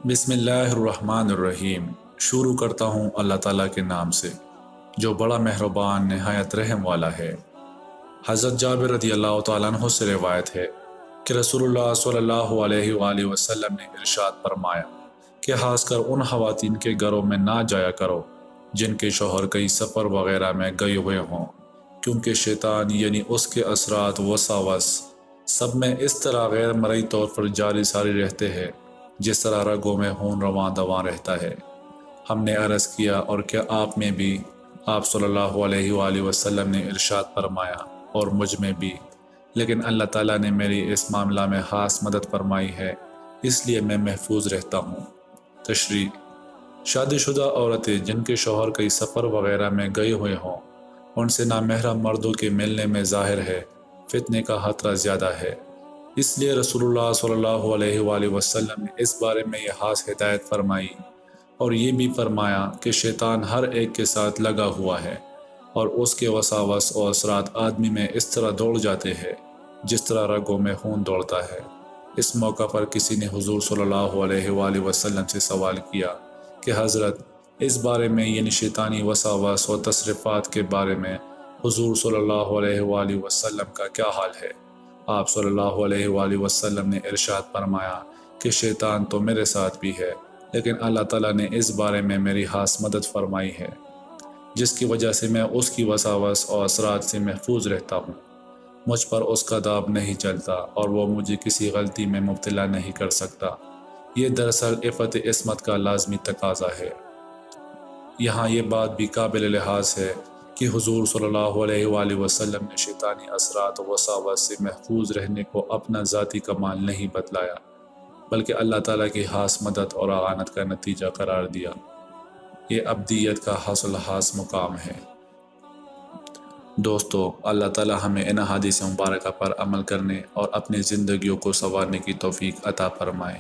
بسم اللہ الرحمن الرحیم۔ شروع کرتا ہوں اللہ تعالیٰ کے نام سے جو بڑا مہربان نہایت رحم والا ہے۔ حضرت جابر رضی اللہ تعالیٰ عنہ سے روایت ہے کہ رسول اللہ صلی اللہ علیہ وآلہ وسلم نے ارشاد فرمایا کہ خاص کر ان خواتین کے گھروں میں نہ جایا کرو جن کے شوہر کئی سفر وغیرہ میں گئے ہوئے ہوں، کیونکہ شیطان یعنی اس کے اثرات وساوس سب میں اس طرح غیر مرئی طور پر جاری ساری رہتے ہیں جس طرح رگوں میں خون رواں دواں رہتا ہے۔ ہم نے عرض کیا اور کیا آپ میں بھی؟ آپ صلی اللہ علیہ وآلہ وسلم نے ارشاد فرمایا اور مجھ میں بھی، لیکن اللہ تعالیٰ نے میری اس معاملہ میں خاص مدد فرمائی ہے، اس لیے میں محفوظ رہتا ہوں۔ تشریح: شادی شدہ عورتیں جن کے شوہر کئی سفر وغیرہ میں گئے ہوئے ہوں، ان سے نامحرم مردوں کے ملنے میں ظاہر ہے فتنے کا خطرہ زیادہ ہے۔ اس لیے رسول اللہ صلی اللہ علیہ وآلہ وسلم نے اس بارے میں یہ خاص ہدایت فرمائی اور یہ بھی فرمایا کہ شیطان ہر ایک کے ساتھ لگا ہوا ہے اور اس کے وساوس اور اثرات آدمی میں اس طرح دوڑ جاتے ہیں جس طرح رگوں میں خون دوڑتا ہے۔ اس موقع پر کسی نے حضور صلی اللہ علیہ وآلہ وسلم سے سوال کیا کہ حضرت، اس بارے میں یعنی شیطانی وساوس اور تصرفات کے بارے میں حضور صلی اللہ علیہ وآلہ وسلم کا کیا حال ہے؟ آپ صلی اللہ علیہ وآلہ وسلم نے ارشاد فرمایا کہ شیطان تو میرے ساتھ بھی ہے، لیکن اللہ تعالیٰ نے اس بارے میں میری خاص مدد فرمائی ہے، جس کی وجہ سے میں اس کی وساوس اور اثرات سے محفوظ رہتا ہوں۔ مجھ پر اس کا داب نہیں چلتا اور وہ مجھے کسی غلطی میں مبتلا نہیں کر سکتا۔ یہ دراصل عفت عصمت کا لازمی تقاضا ہے۔ یہاں یہ بات بھی قابل لحاظ ہے کہ حضور صلی اللہ علیہ وآلہ وسلم نے شیطانی اثرات و وساوس سے محفوظ رہنے کو اپنا ذاتی کمال نہیں بتلایا، بلکہ اللہ تعالیٰ کی خاص مدد اور اعانت کا نتیجہ قرار دیا۔ یہ ابدیت کا حاصل خاص مقام ہے۔ دوستو، اللہ تعالیٰ ہمیں ان احادیث مبارکہ پر عمل کرنے اور اپنی زندگیوں کو سنوارنے کی توفیق عطا فرمائے۔